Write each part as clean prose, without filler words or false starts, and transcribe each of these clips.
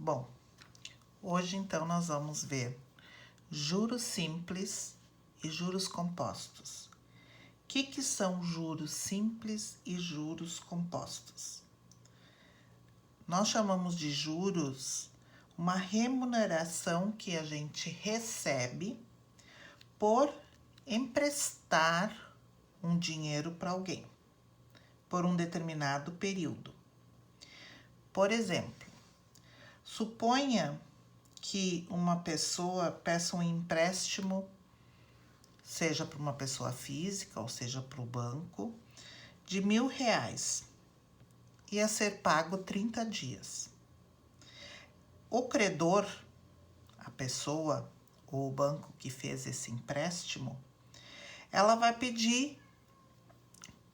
Bom, hoje então nós vamos ver juros simples e juros compostos. O que são juros simples e juros compostos? Nós chamamos de juros uma remuneração que a gente recebe por emprestar um dinheiro para alguém, por um determinado período. Por exemplo, suponha que uma pessoa peça um empréstimo, seja para uma pessoa física ou seja para o banco, de R$1.000, ia ser pago 30 dias. O credor, a pessoa ou o banco que fez esse empréstimo, ela vai pedir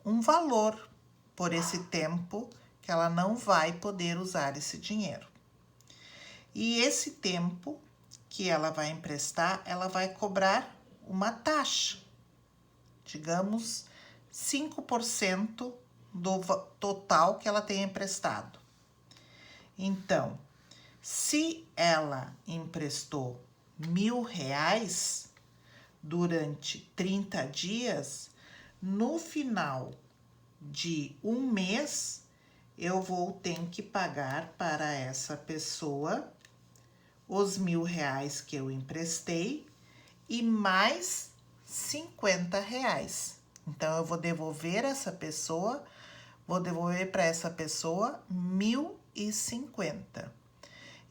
um valor por esse tempo que ela não vai poder usar esse dinheiro. E esse tempo que ela vai emprestar, ela vai cobrar uma taxa, digamos 5% do total que ela tenha emprestado. Então, se ela emprestou R$1.000 durante 30 dias, no final de um mês, eu vou ter que pagar para essa pessoa os R$1.000 que eu emprestei e mais R$50. Então, eu vou devolver para essa pessoa R$1.050.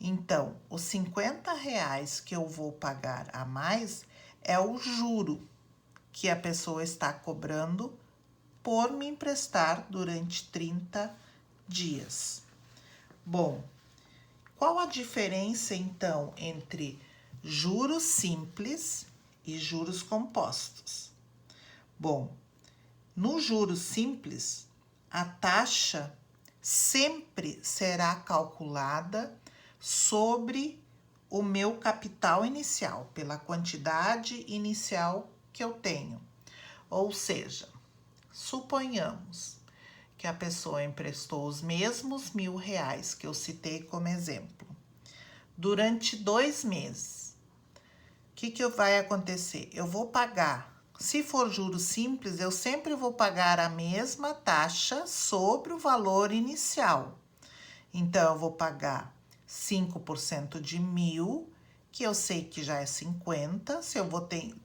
Então, os R$50 que eu vou pagar a mais é o juro que a pessoa está cobrando por me emprestar durante 30 dias. Bom, qual a diferença, então, entre juros simples e juros compostos? Bom, no juros simples, a taxa sempre será calculada sobre o meu capital inicial, pela quantidade inicial que eu tenho. Ou seja, suponhamos que a pessoa emprestou os mesmos R$1.000 que eu citei como exemplo, durante 2 meses. O que vai acontecer? Eu vou pagar, se for juros simples, eu sempre vou pagar a mesma taxa sobre o valor inicial. Então, eu vou pagar 5% de 1.000, que eu sei que já é 50. Se eu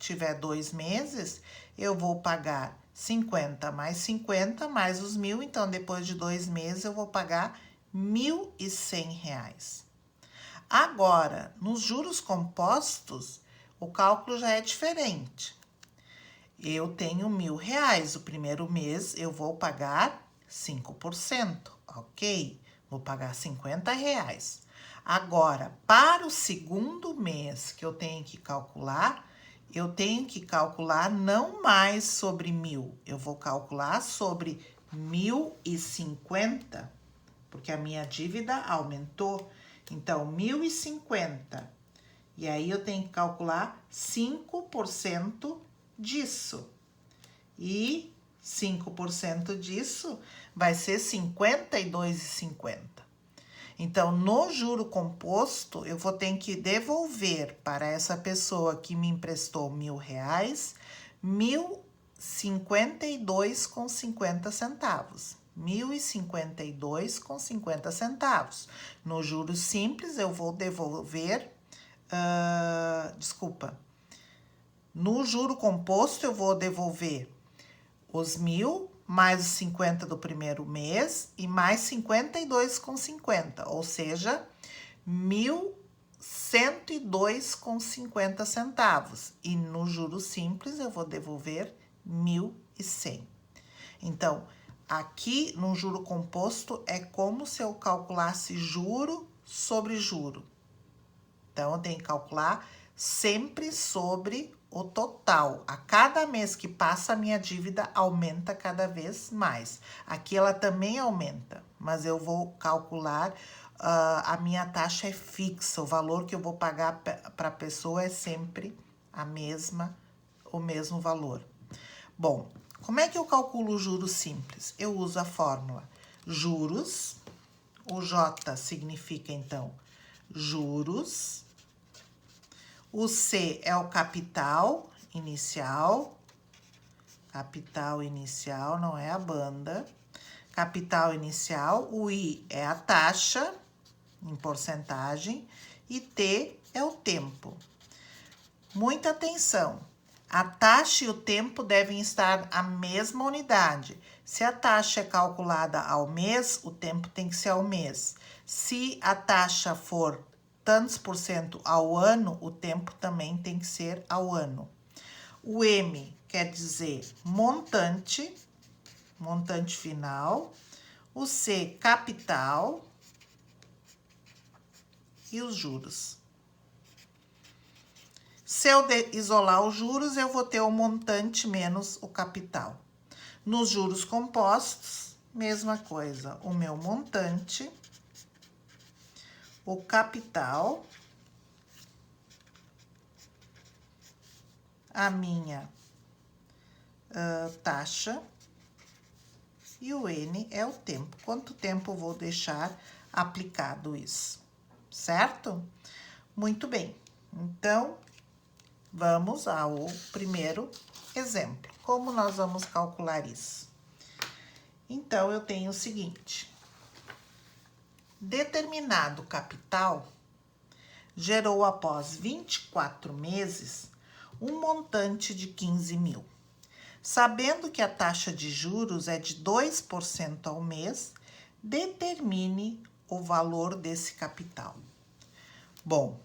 tiver 2 meses, eu vou pagar 50 mais 50 mais os 1.000. Então, depois de 2 meses, eu vou pagar R$1.100. Agora, nos juros compostos, o cálculo já é diferente. Eu tenho R$1.000. O primeiro mês, eu vou pagar 5%, ok? Vou pagar R$50. Agora, para o segundo mês que eu tenho que calcular não mais sobre 1.000, eu vou calcular sobre 1.050, porque a minha dívida aumentou. Então, 1.050. E aí, eu tenho que calcular 5% disso. E 5% disso vai ser R$52,50. Então, no juro composto, eu vou ter que devolver para essa pessoa que me emprestou R$1.000, R$1.052,50. R$1.052,50. No juros simples, eu vou devolver... No juro composto, eu vou devolver os 1.000 mais os 50 do primeiro mês e mais 52,50, ou seja, 1.102,50 centavos. E no juro simples, eu vou devolver 1.100. Então, aqui no juro composto, é como se eu calculasse juro sobre juro. Então, eu tenho que calcular sempre sobre o total. A cada mês que passa, a minha dívida aumenta cada vez mais. Aqui ela também aumenta, mas eu vou calcular, a minha taxa é fixa, o valor que eu vou pagar para a pessoa é sempre o mesmo valor. Bom, como é que eu calculo o juros simples? Eu uso a fórmula juros, o J significa, então, juros. O C é o capital inicial. Capital inicial, não é a banda. Capital inicial. O I é a taxa em porcentagem. E T é o tempo. Muita atenção. A taxa e o tempo devem estar a mesma unidade. Se a taxa é calculada ao mês, o tempo tem que ser ao mês. Se a taxa for tantos por cento ao ano, o tempo também tem que ser ao ano. O M quer dizer montante, montante final. O C, capital. E os juros. Se eu isolar os juros, eu vou ter o montante menos o capital. Nos juros compostos, mesma coisa. O meu montante, o capital, a minha taxa e o N é o tempo. Quanto tempo eu vou deixar aplicado isso, certo? Muito bem. Então, vamos ao primeiro exemplo. Como nós vamos calcular isso? Então, eu tenho o seguinte. Determinado capital gerou após 24 meses um montante de 15 mil. Sabendo que a taxa de juros é de 2% ao mês, determine o valor desse capital. Bom,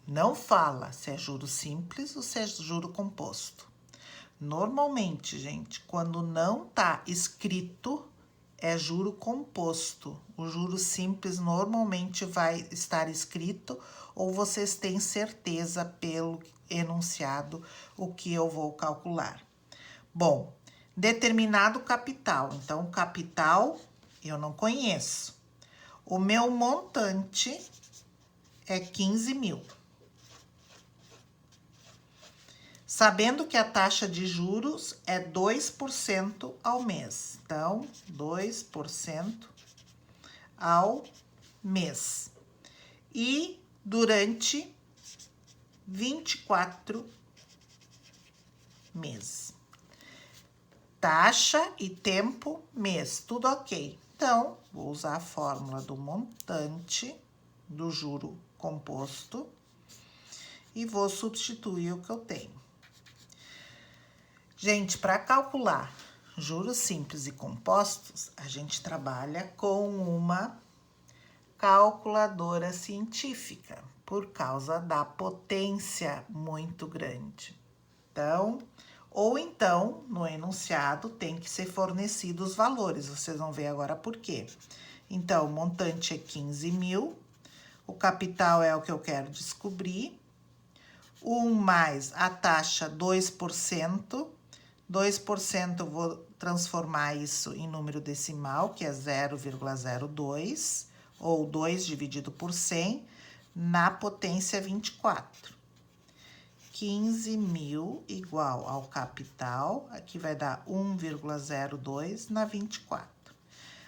não fala se é juro simples ou se é juro composto. Normalmente, gente, quando não tá escrito, é juro composto. O juro simples normalmente vai estar escrito ou vocês têm certeza pelo enunciado o que eu vou calcular. Bom, determinado capital. Então, o capital eu não conheço. O meu montante é 15 mil. Sabendo que a taxa de juros é 2% ao mês. Então, 2% ao mês. E durante 24 meses. Taxa e tempo, mês, tudo ok. Então, vou usar a fórmula do montante do juro composto e vou substituir o que eu tenho. Gente, para calcular juros simples e compostos, a gente trabalha com uma calculadora científica, por causa da potência muito grande. Então, ou então, no enunciado, tem que ser fornecidos os valores. Vocês vão ver agora por quê. Então, o montante é 15 mil. O capital é o que eu quero descobrir. 1 mais a taxa 2%. 2% eu vou transformar isso em número decimal, que é 0,02, ou 2 dividido por 100, na potência 24. 15 mil igual ao capital, aqui vai dar 1,02 na 24.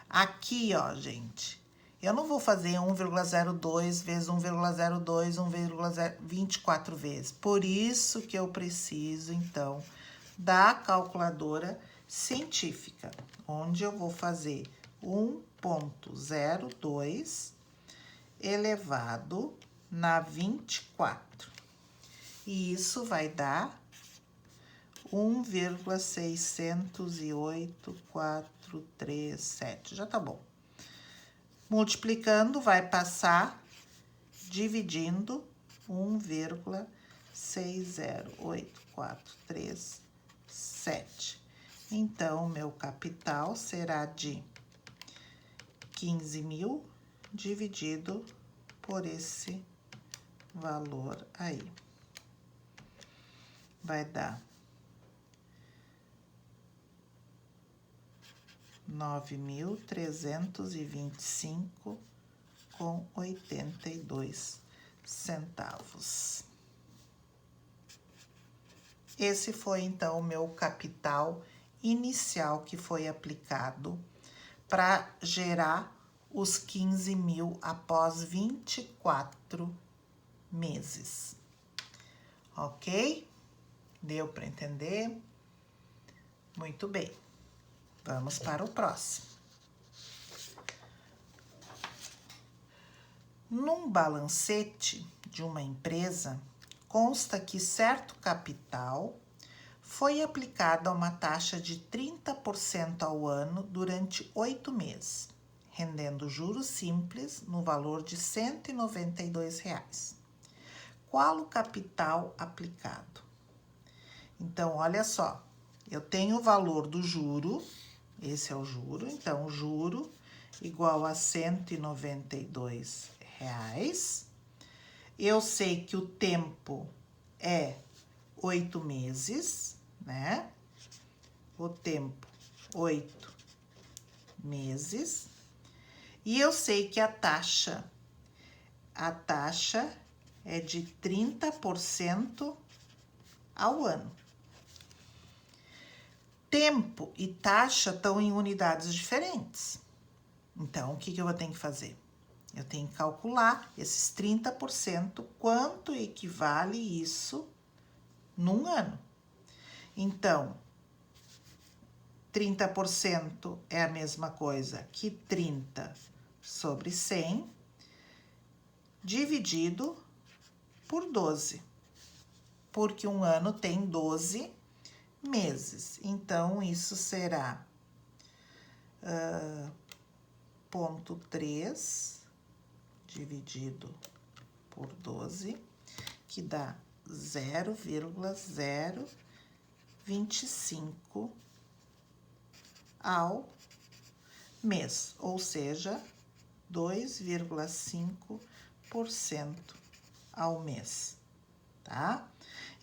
Aqui, ó, gente, eu não vou fazer 1,02 vezes 1,02, 1,24 vezes. Por isso que eu preciso, então, da calculadora científica, onde eu vou fazer 1,02 elevado na 24. E isso vai dar 1,608437. Já tá bom. Multiplicando, vai passar dividindo 1,60843,7. Então, meu capital será de 15 mil dividido por esse valor aí. Vai dar 9.325,82 centavos. Esse foi, então, o meu capital inicial que foi aplicado para gerar os 15 mil após 24 meses. Ok? Deu para entender? Muito bem. Vamos para o próximo. Num balancete de uma empresa, consta que certo capital foi aplicado a uma taxa de 30% ao ano durante 8 meses, rendendo juros simples no valor de R$ 192. Qual o capital aplicado? Então, olha só, eu tenho o valor do juro, esse é o juro, então o juro igual a R$ 192. Eu sei que o tempo é 8 meses, né? O tempo, 8 meses. E eu sei que a taxa é de 30% ao ano. Tempo e taxa estão em unidades diferentes. Então, o que eu vou ter que fazer? Eu tenho que calcular esses 30%, quanto equivale isso num ano. Então, 30% é a mesma coisa que 30 sobre 100, dividido por 12. Porque um ano tem 12 meses. Então, isso será 0,3 dividido por 12, que dá 0,025 ao mês, ou seja, 2,5% ao mês, tá?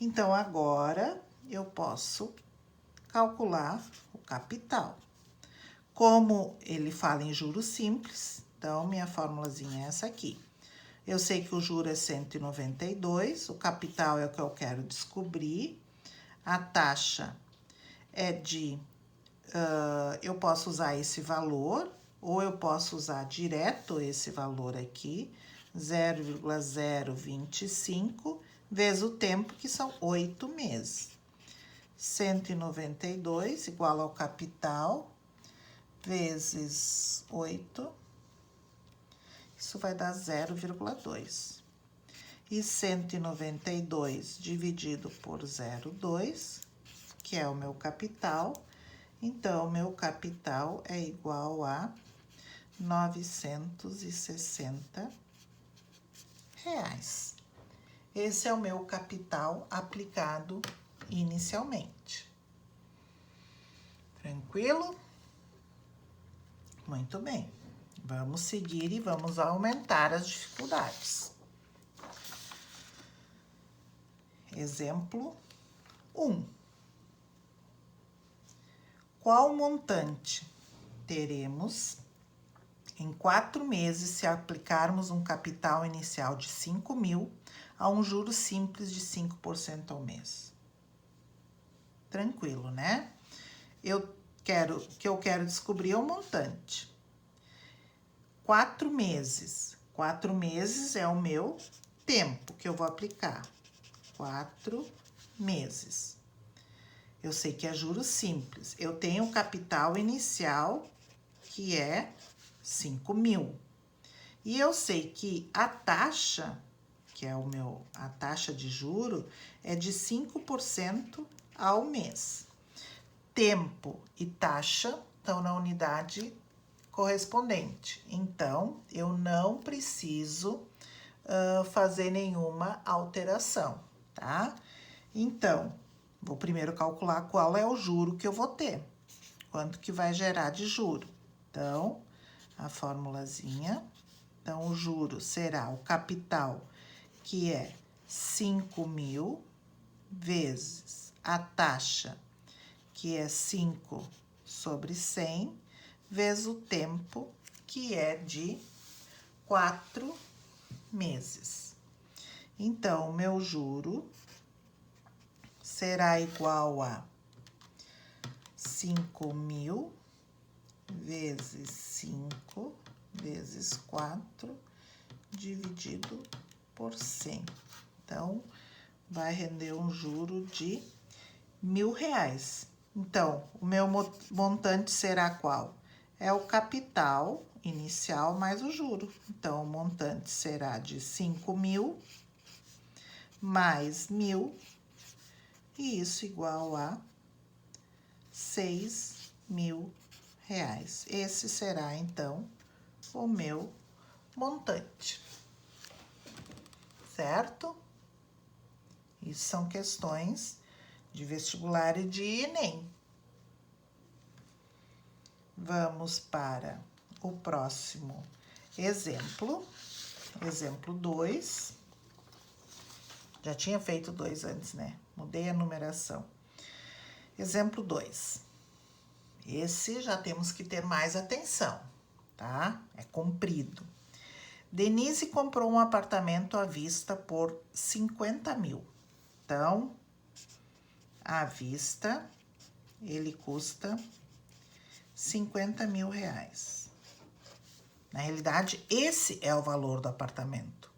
Então, agora eu posso calcular o capital. Como ele fala em juros simples, então minha formulazinha é essa aqui. Eu sei que o juro é 192, o capital é o que eu quero descobrir, a taxa é de, eu posso usar esse valor, ou eu posso usar direto esse valor aqui, 0,025, vezes o tempo, que são 8 meses. 192 igual ao capital, vezes 8, isso vai dar 0,2. E 192 dividido por 0,2, que é o meu capital, então, meu capital é igual a R$ 960. Esse é o meu capital aplicado inicialmente. Tranquilo? Muito bem. Vamos seguir e vamos aumentar as dificuldades. Exemplo 1. Qual montante teremos em 4 meses se aplicarmos um capital inicial de 5 mil a um juro simples de 5% ao mês? Tranquilo, né? O que eu quero descobrir é o montante. 4 meses. 4 meses é o meu tempo que eu vou aplicar. 4 meses. Eu sei que é juros simples. Eu tenho o capital inicial, que é 5 mil. E eu sei que a taxa, que é a taxa de juro, é de 5% ao mês. Tempo e taxa estão na unidade correspondente. Então, eu não preciso fazer nenhuma alteração, tá? Então, vou primeiro calcular qual é o juro que eu vou ter. Quanto que vai gerar de juro. Então, a formulazinha. Então, o juro será o capital, que é 5 mil, vezes a taxa, que é 5 sobre 100, vezes o tempo, que é de 4 meses. Então, o meu juro será igual a 5 mil vezes 5 vezes 4 dividido por 100. Então, vai render um juro de R$1.000. Então, o meu montante será qual? É o capital inicial mais o juro. Então, o montante será de 5.000 mais 1.000, e isso igual a R$6.000. Esse será, então, o meu montante. Certo? Isso são questões de vestibular e de Enem. Vamos para o próximo exemplo. Exemplo 2. Já tinha feito 2 antes, né? Mudei a numeração. Exemplo 2. Esse já temos que ter mais atenção, tá? É comprido. Denise comprou um apartamento à vista por 50.000. Então, à vista, ele custa R$50.000. Na realidade, esse é o valor do apartamento.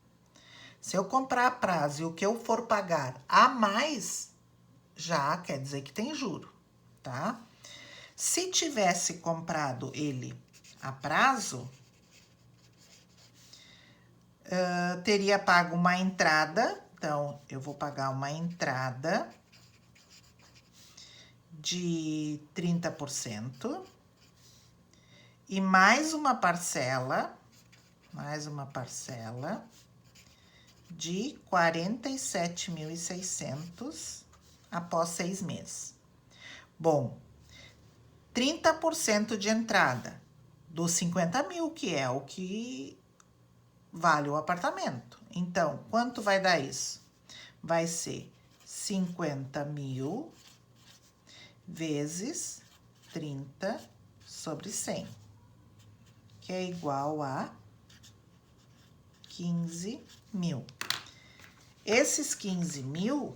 Se eu comprar a prazo e o que eu for pagar a mais, já quer dizer que tem juro, tá? Se tivesse comprado ele a prazo, teria pago uma entrada. Então, eu vou pagar uma entrada de 30% e mais uma parcela de 47.600 após 6 meses. Bom, 30% de entrada dos 50.000, que é o que vale o apartamento. Então, quanto vai dar isso? Vai ser 50.000 vezes 30 sobre 100, que é igual a 15.000. Esses 15.000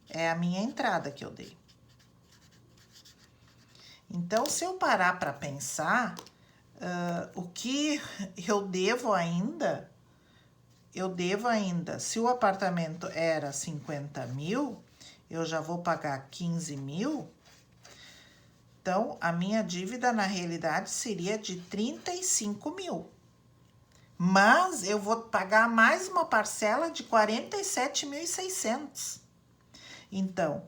é a minha entrada que eu dei. Então, se eu parar para pensar, o que eu devo ainda, se o apartamento era 50.000, eu já vou pagar 15.000. Então, a minha dívida, na realidade, seria de 35.000. Mas eu vou pagar mais uma parcela de 47.600. Então,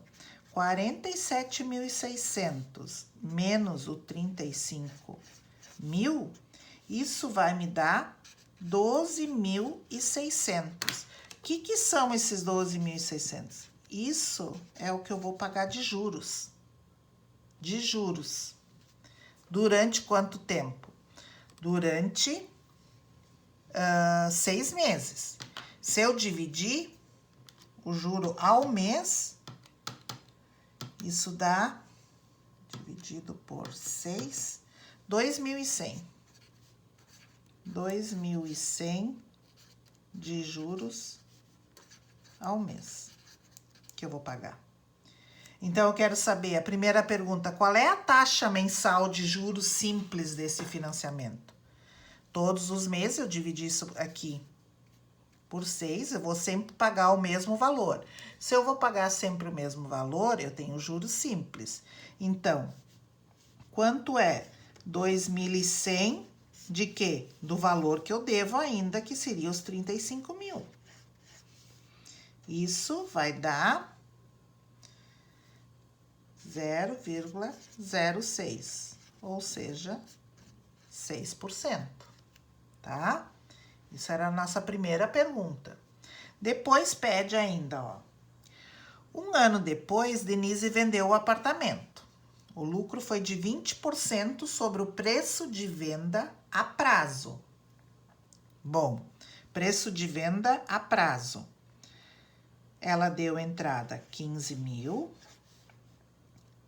47.600 menos o 35.000, isso vai me dar 12.600. O que são esses 12.600? Isso é o que eu vou pagar de juros. De juros. Durante quanto tempo? Durante 6 meses. Se eu dividir o juro ao mês, isso dá, dividido por 6, 2.100. 2.100 de juros ao mês que eu vou pagar. Então, eu quero saber, a primeira pergunta, qual é a taxa mensal de juros simples desse financiamento? Todos os meses eu dividi isso aqui por 6, eu vou sempre pagar o mesmo valor. Se eu vou pagar sempre o mesmo valor, eu tenho juros simples. Então, quanto é 2.100 de quê? Do valor que eu devo ainda, que seria os 35.000. Isso vai dar 0,06, ou seja, 6%, tá? Isso era a nossa primeira pergunta. Depois pede ainda, ó. 1 ano depois, Denise vendeu o apartamento. O lucro foi de 20% sobre o preço de venda a prazo. Bom, preço de venda a prazo. Ela deu entrada 15.000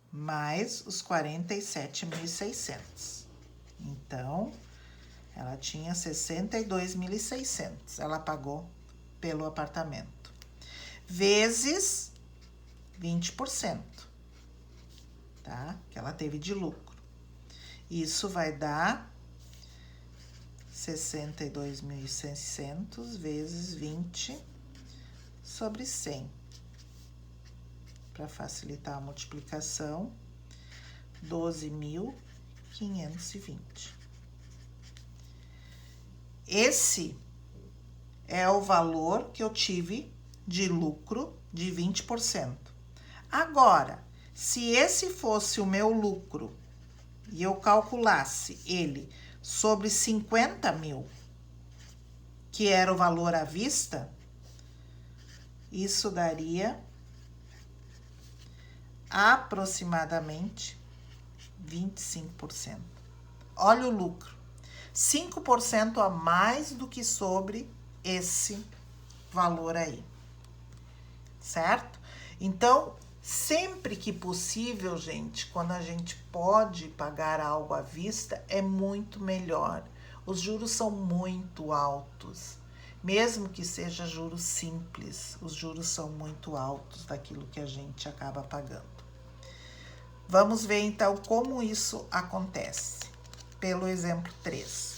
mais os 47.600. Então, ela tinha 62.600. Ela pagou pelo apartamento. Vezes 20%, tá? Que ela teve de lucro. Isso vai dar 62.600 vezes 20 sobre 100. Para facilitar a multiplicação, 12.520. Esse é o valor que eu tive de lucro de 20%. Agora, se esse fosse o meu lucro e eu calculasse ele sobre 50 mil, que era o valor à vista, isso daria aproximadamente 25%. Olha o lucro, 5% a mais do que sobre esse valor aí, certo? Então, sempre que possível, gente, quando a gente pode pagar algo à vista, é muito melhor. Os juros são muito altos. Mesmo que seja juros simples, os juros são muito altos daquilo que a gente acaba pagando. Vamos ver então como isso acontece. Pelo exemplo 3.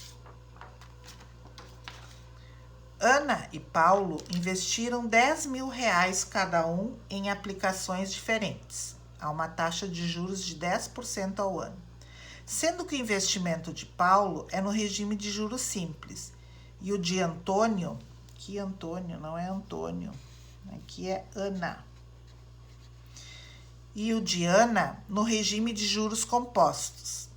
Ana e Paulo investiram 10 mil reais cada um em aplicações diferentes, a uma taxa de juros de 10% ao ano. Sendo que o investimento de Paulo é no regime de juros simples e o de Antônio, que Antônio não é Antônio, aqui é Ana. E o de Ana no regime de juros compostos.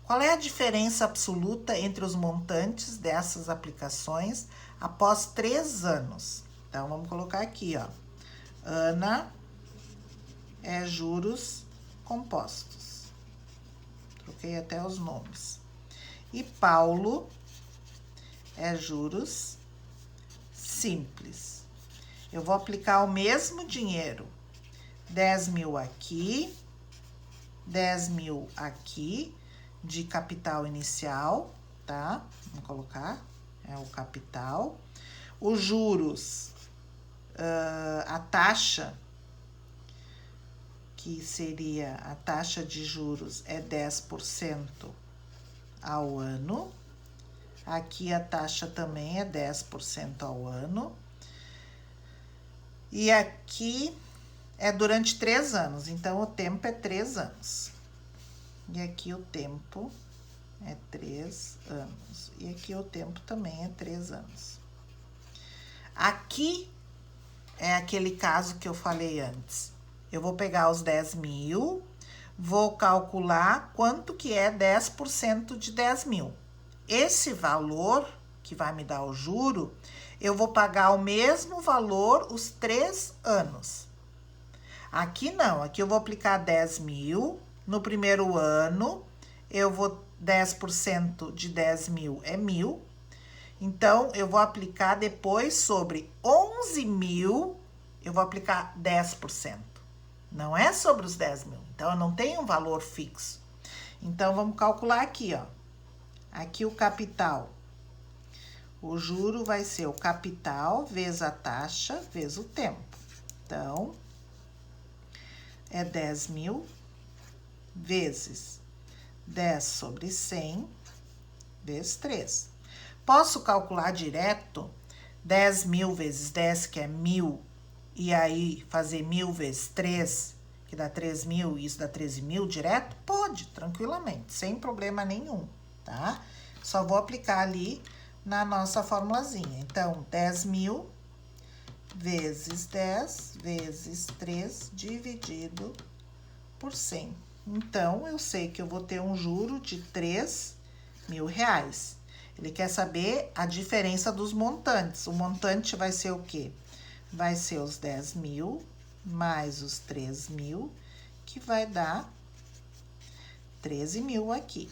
Qual é a diferença absoluta entre os montantes dessas aplicações após 3 anos? Então, vamos colocar aqui, ó. Ana é juros compostos. Troquei até os nomes. E Paulo é juros simples. Eu vou aplicar o mesmo dinheiro. 10 mil aqui, 10 mil aqui, de capital inicial, tá? Vamos colocar, é o capital. Os juros, a taxa, que seria a taxa de juros, é 10% ao ano. Aqui a taxa também é 10% ao ano. E aqui é durante 3 anos, então o tempo é 3 anos. E aqui o tempo é 3 anos. E aqui o tempo também é 3 anos. Aqui é aquele caso que eu falei antes. Eu vou pegar os 10 mil, vou calcular quanto que é 10% de 10 mil. Esse valor, que vai me dar o juro, eu vou pagar o mesmo valor os 3 anos. Aqui não, aqui eu vou aplicar 10 mil. No primeiro ano, eu vou 10% de 10 mil é 1.000. Então, eu vou aplicar depois sobre 11 mil, eu vou aplicar 10%. Não é sobre os 10 mil. Então, eu não tenho um valor fixo. Então, vamos calcular aqui, ó. Aqui o capital. O juro vai ser o capital vezes a taxa vezes o tempo. Então, é 10 mil vezes 10 sobre 100 vezes 3. Posso calcular direto 10 mil vezes 10, que é 1.000, e aí fazer 1.000 vezes 3, que dá 3 mil, e isso dá 13 mil direto? Pode, tranquilamente, sem problema nenhum, tá? Só vou aplicar ali na nossa formulazinha. Então, 10 mil vezes 10 vezes 3 dividido por 100. Então, eu sei que eu vou ter um juro de 3 mil reais. Ele quer saber a diferença dos montantes. O montante vai ser o quê? Vai ser os 10 mil mais os 3 mil, que vai dar 13 mil aqui.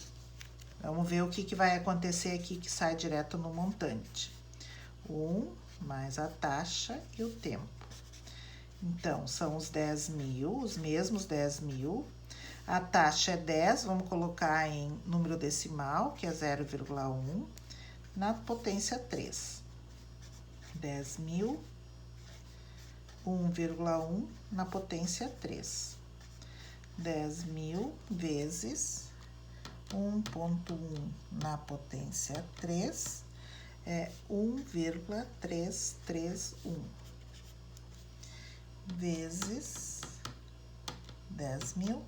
Vamos ver o que vai acontecer aqui, que sai direto no montante. 1 mais a taxa e o tempo. Então, são os 10 mil, os mesmos 10 mil. A taxa é 10, vamos colocar em número decimal, que é 0,1, na potência 3. 10 mil, 1,1 na potência 3. 10 mil vezes 1,1 na potência 3 é 1,331 vezes 10.000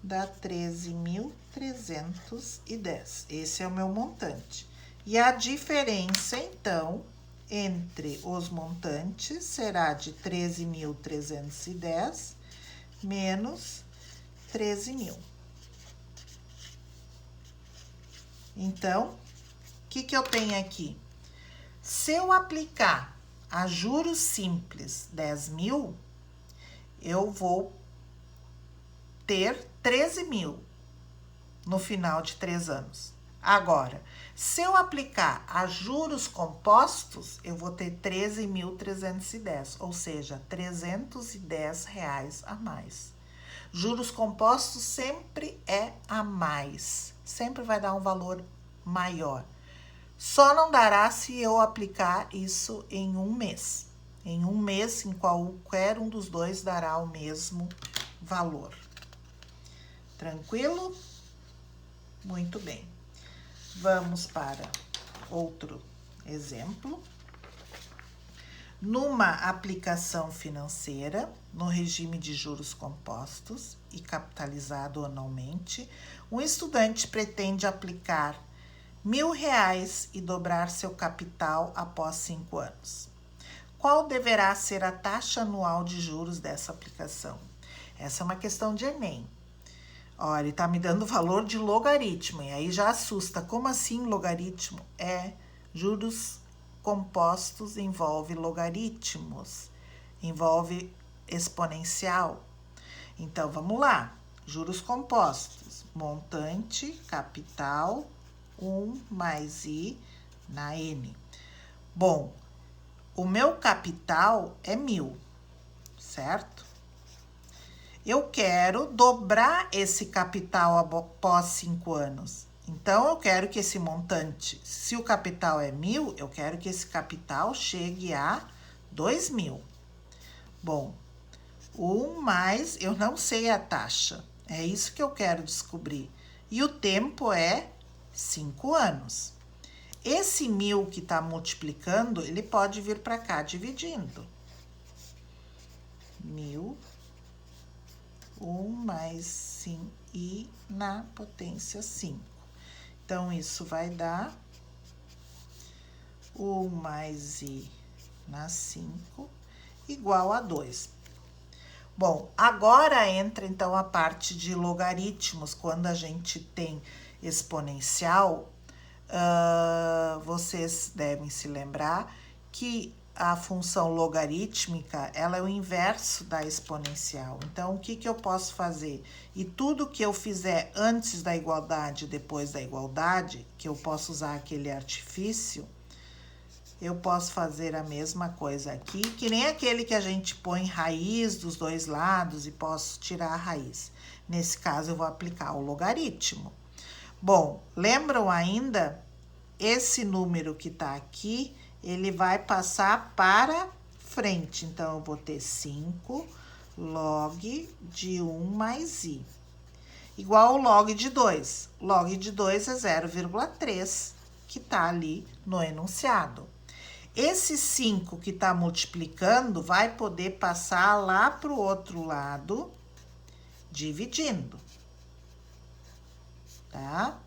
dá 13.310. Esse é o meu montante. E a diferença, então, entre os montantes será de 13.310 menos 13.000. Então, o que eu tenho aqui? Se eu aplicar a juros simples 10.000, eu vou ter 13.000 no final de 3 anos. Agora, se eu aplicar a juros compostos, eu vou ter 13.310, ou seja, R$ 310 a mais. Juros compostos sempre é a mais, sempre vai dar um valor maior. Só não dará se eu aplicar isso em um mês. Em um mês, em qualquer um dos dois dará o mesmo valor. Tranquilo? Muito bem. Vamos para outro exemplo. Numa aplicação financeira, no regime de juros compostos e capitalizado anualmente, um estudante pretende aplicar R$ 1.000 e dobrar seu capital após 5 anos. Qual deverá ser a taxa anual de juros dessa aplicação? Essa é uma questão de Enem. Olha, ele está me dando valor de logaritmo, e aí já assusta. Como assim logaritmo? Juros compostos envolve logaritmos, envolve exponencial. Então, vamos lá. Juros compostos, montante, capital, 1 mais I na N. Bom, o meu capital é 1.000, certo? Eu quero dobrar esse capital após 5 anos. Então, eu quero que esse montante, se o capital é 1.000, eu quero que esse capital chegue a 2.000. Bom, 1 mais, eu não sei a taxa. É isso que eu quero descobrir. E o tempo é 5 anos. Esse 1.000 que está multiplicando, ele pode vir para cá dividindo. 1.000, 1 mais I na potência 5. Então, isso vai dar 1 mais I na 5 igual a 2. Bom, agora entra então a parte de logaritmos. Quando a gente tem exponencial, vocês devem se lembrar que a função logarítmica, ela é o inverso da exponencial. Então, o que eu posso fazer? E tudo que eu fizer antes da igualdade e depois da igualdade, que eu posso usar aquele artifício, eu posso fazer a mesma coisa aqui, que nem aquele que a gente põe raiz dos dois lados e posso tirar a raiz. Nesse caso, eu vou aplicar o logaritmo. Bom, lembram ainda? Esse número que está aqui, ele vai passar para frente. Então, eu vou ter 5 log de 1 mais I. Igual ao log de 2. Log de 2 é 0,3, que está ali no enunciado. Esse 5 que está multiplicando vai poder passar lá para o outro lado, dividindo. Tá?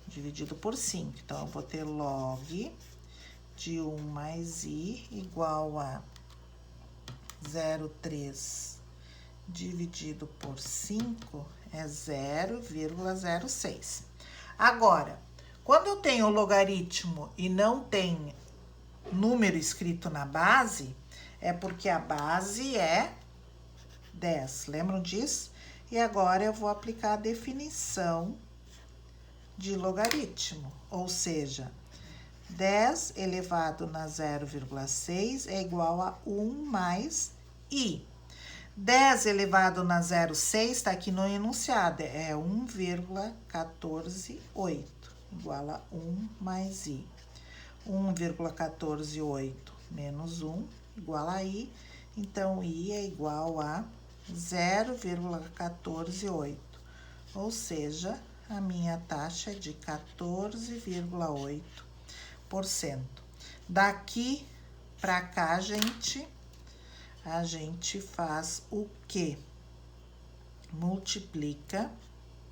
Dividido por 5. Então, eu vou ter log de 1 mais I igual a 0,3 dividido por 5 é 0,06. Agora, quando eu tenho logaritmo e não tem número escrito na base, é porque a base é 10. Lembram disso? E agora eu vou aplicar a definição de logaritmo, ou seja, 10 elevado na 0,6 é igual a 1 mais I. 10 elevado na 0,6 está aqui no enunciado, é 1,148, igual a 1 mais I. 1,148 menos 1, igual a I, então I é igual a 0,148. ou seja, a minha taxa é de 14,8%. Daqui para cá, a gente faz o quê? Multiplica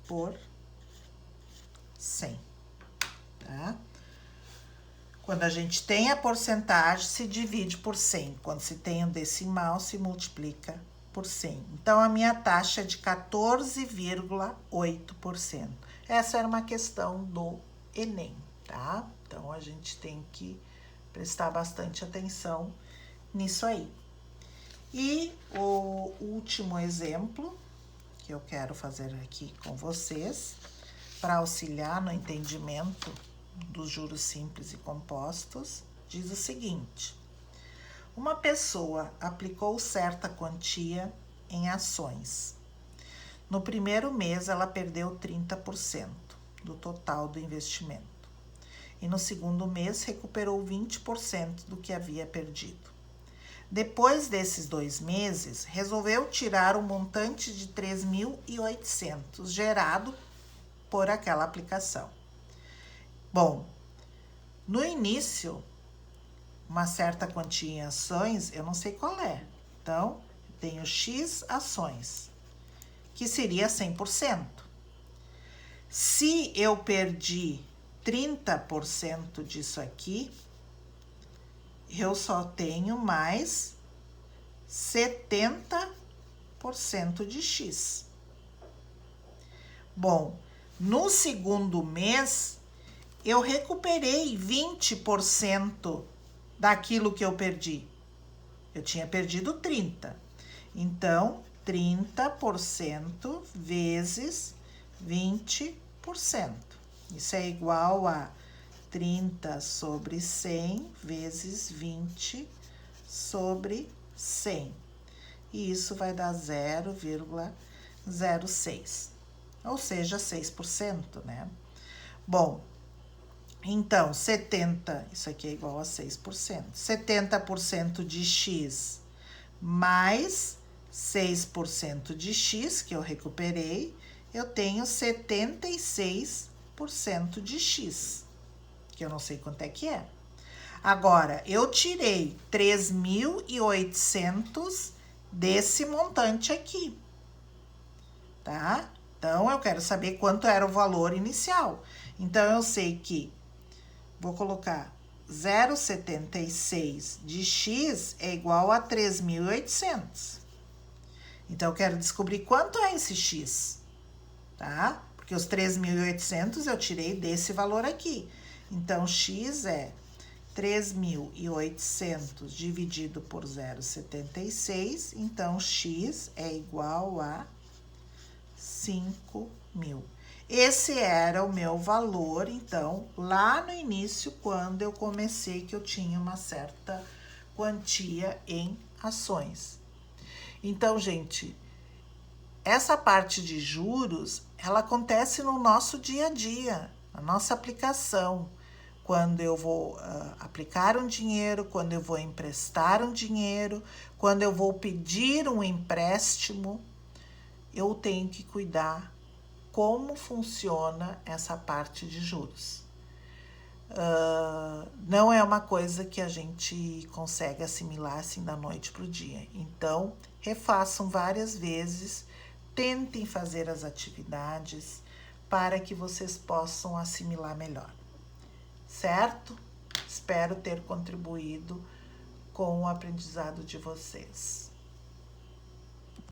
por 100, tá? Quando a gente tem a porcentagem, se divide por 100. Quando se tem um decimal, se multiplica por 100. Então, a minha taxa é de 14,8%. Essa era uma questão do Enem, tá? Então, a gente tem que prestar bastante atenção nisso aí. E o último exemplo que eu quero fazer aqui com vocês, para auxiliar no entendimento dos juros simples e compostos, diz o seguinte: uma pessoa aplicou certa quantia em ações. No primeiro mês, ela perdeu 30% do total do investimento. E no segundo mês, recuperou 20% do que havia perdido. Depois desses 2 meses, resolveu tirar o montante de 3.800 gerado por aquela aplicação. Bom, no início, uma certa quantia em ações, eu não sei qual é. Então, eu tenho X ações, que seria 100%. Se eu perdi 30% disso aqui, eu só tenho mais 70% de X. Bom, no segundo mês, eu recuperei 20% daquilo que eu perdi. Eu tinha perdido 30%. Então, 30% vezes 20%. Isso é igual a 30 sobre 100 vezes 20 sobre 100. E isso vai dar 0,06. Ou seja, 6%, né? Bom, então, 70, isso aqui é igual a 6%. 70% de X mais 6% de X, que eu recuperei, eu tenho 76% de X, que eu não sei quanto é que é. Agora, eu tirei 3.800 desse montante aqui, tá? Então, eu quero saber quanto era o valor inicial. Então, eu sei que vou colocar 0,76 de X é igual a 3.800. Então, eu quero descobrir quanto é esse X, tá? Porque os 3.800 eu tirei desse valor aqui. Então, X é 3.800 dividido por 0,76. Então, X é igual a 5.000. Esse era o meu valor, então, lá no início, quando eu comecei, que eu tinha uma certa quantia em ações. Então, gente, essa parte de juros, ela acontece no nosso dia a dia, na nossa aplicação. Quando eu vou aplicar um dinheiro, quando eu vou emprestar um dinheiro, quando eu vou pedir um empréstimo, eu tenho que cuidar como funciona essa parte de juros. Não é uma coisa que a gente consegue assimilar assim da noite para o dia. Então, refaçam várias vezes, tentem fazer as atividades para que vocês possam assimilar melhor. Certo? Espero ter contribuído com o aprendizado de vocês.